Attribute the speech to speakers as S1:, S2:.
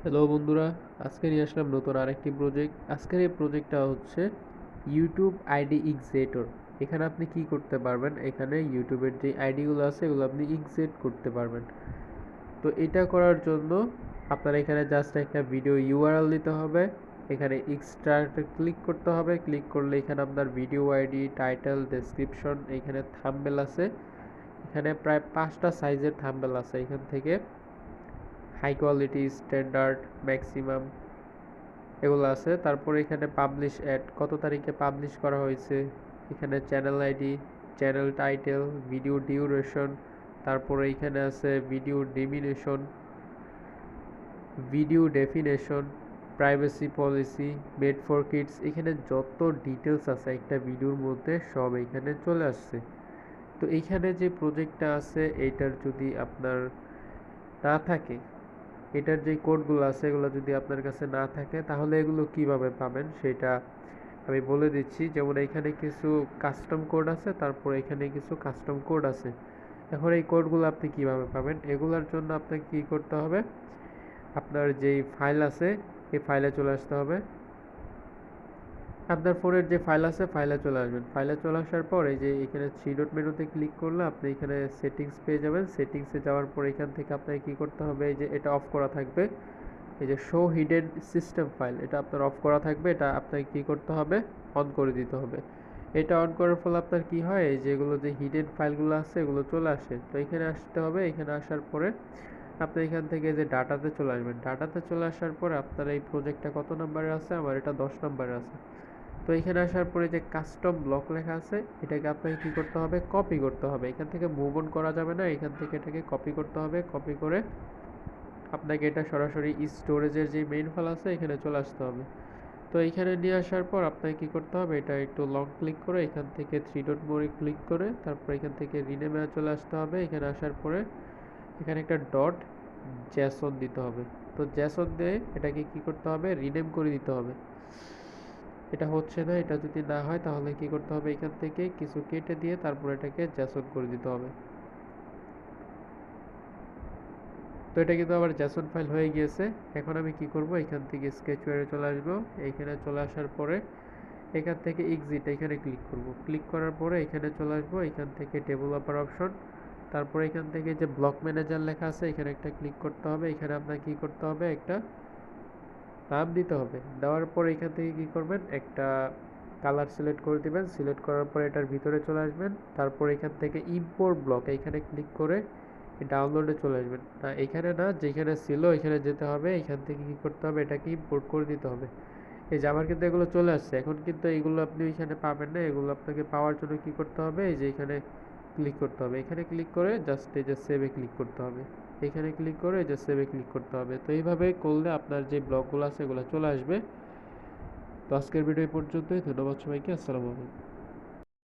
S1: Hello বন্ধুরা, আজকে নিয়ে আসলাম নতুন আরেকটি প্রজেক্ট। আজকের এই প্রজেক্টটা হচ্ছে ইউটিউব আইডি এক্সেটর। এখানে আপনি কি করতে পারবেন, এখানে ইউটিউবের যে আইডিগুলো আছে এগুলো আপনি এক্সেট করতে পারবেন। তো এটা করার জন্য আপনার এখানে জাস্ট একটা ভিডিও ইউআরএল দিতে হবে। এখানে এক্সট্রাক্টে ক্লিক করতে হবে। ক্লিক করলে এখানে আপনার ভিডিও আইডি, টাইটেল, ডেসক্রিপশন, এখানে থাম্বনেল আছে। এখানে প্রায় 5টা সাইজের থাম্বনেল আছে। এখান থেকে হাই কোয়ালিটি, স্ট্যান্ডার্ড, ম্যাক্সিমাম এগুলো আছে। তারপরে এখানে পাবলিশ অ্যাড, কত তারিখে পাবলিশ করা হয়েছে, এখানে channel ID, channel title, video duration, তারপরে এখানে আছে video dimension, video definition, privacy policy, made for kids. এখানে যত ডিটেলস আছে একটা ভিডিওর মধ্যে সব এখানে চলে আসছে। তো এইখানে যে প্রজেক্টটা আছে এইটার যদি আপনার না থাকে, এটার যে কোডগুলো আছে এগুলো যদি আপনার কাছে না থাকে তাহলে এগুলো কিভাবে পাবেন সেটা আমি বলে দিচ্ছি। যেমন এখানে কিছু কাস্টম কোড আছে, তারপর এখানে কিছু কাস্টম কোড আছে। এখন এই কোডগুলো আপনি কিভাবে পাবেন, এগুলোর জন্য আপনাকে কি করতে হবে, আপনার যেই ফাইল আছে এই ফাইলে চলে আসতে হবে। আপনার ফোনের যে ফাইল আছে ফাইলে চলে আসবেন। ফাইলে চলে আসার পর এই যে এখানে থ্রি ডট মেনুতে ক্লিক করলে আপনি এখানে সেটিংস পেয়ে যাবেন। সেটিংসে যাওয়ার পর এখান থেকে আপনাকে কি করতে হবে, এই যে এটা অফ করা থাকবে, এই যে শো হিডেন সিস্টেম ফাইল, এটা আপনার অফ করা থাকবে। এটা আপনাকে কি করতে হবে, অন করে দিতে হবে। এটা অন করার ফলে আপনার কি হয়, এই যেগুলো যে হিডেন ফাইলগুলো আছে এগুলো চলে আসে। তো এখানে আসতে হবে। এখানে আসার পরে আপনি এখান থেকে যে ডাটাতে চলে আসবেন। ডাটাতে চলে আসার পরে আপনার এই প্রজেক্টটা কত নম্বরে আছে, আমার এটা 10 নম্বরে আছে। তো এখানে আসার পরে যে কাস্টম ব্লক লেখা আছে এটাকে আপনাকে কি করতে হবে, কপি করতে হবে। এখান থেকে মুভ অন করা যাবে না, এখান থেকে এটাকে কপি করতে হবে। কপি করে আপনাকে এটা সরাসরি স্টোরেজের যে মেইন ফাইল আছে এখানে চলে আসতে হবে। তো এইখানে নিয়ে আসার পর আপনাকে কি করতে হবে, এটা একটু লং ক্লিক করে এখান থেকে থ্রি ডট মোড়ে ক্লিক করে তারপর এখান থেকে রিনেমে চলে আসতে হবে। এখানে আসার পরে এখানে একটা ডট জ্যাসন দিতে হবে। তো জ্যাসন দিয়ে এটাকে কি করতে হবে, রিনেম করে দিতে হবে। এটা হচ্ছে না, এটা যদি না হয় তাহলে কি করতে হবে, এখান থেকে কিছু কেটে দিয়ে তারপর এটাকে জ্যাসন করে দিতে হবে। তো এটা কিন্তু আবার জেসন ফাইল হয়ে গিয়েছে। এখন আমি কি করব, এখান থেকে স্কেচওয়্যারে চলে আসব। এইখানে চলে আসার পরে এখান থেকে এক্সিট এখানে ক্লিক করব। ক্লিক করার পরে এখানে চলে আসব। এখান থেকে ডেভেলপার অপশন, তারপরে এখান থেকে যে ব্লক ম্যানেজার লেখা আছে এখানে একটা ক্লিক করতে হবে। এখানে আপনার কি করতে হবে, একটা নাম দিতে হবে। দেওয়ার পর এখান থেকে কি করবেন, একটা কালার সিলেক্ট করে দিবেন। সিলেক্ট করার পর এটার ভিতরে চলে আসবেন। তারপর এখান থেকে ইম্পোর্ট ব্লক এখানে ক্লিক করে ডাউনলোডে চলে আসবেন। না এখানে না, যেখানে ছিল এখানে যেতে হবে। এখান থেকে কি করতে হবে, এটাকে ইম্পোর্ট করে দিতে হবে। এই যে আমার কিন্তু এগুলো চলে আসছে। এখন কিন্তু এগুলো আপনি ওইখানে পাবেন না। এগুলো আপনাকে পাওয়ার জন্য কি করতে হবে, এই যে এখানে ক্লিক করতে হবে। এখানে ক্লিক করে জাস্ট এই যে সেভে ক্লিক করতে হবে। এখানে ক্লিক করে এই যে সেভে ক্লিক করতে হবে। তো এইভাবে করলে আপনার যে ব্লগগুলো আছে এগুলো চলে আসবে। তো আজকের ভিডিও এই পর্যন্তই। ধন্যবাদ সবাইকে। আসসালামু আলাইকুম।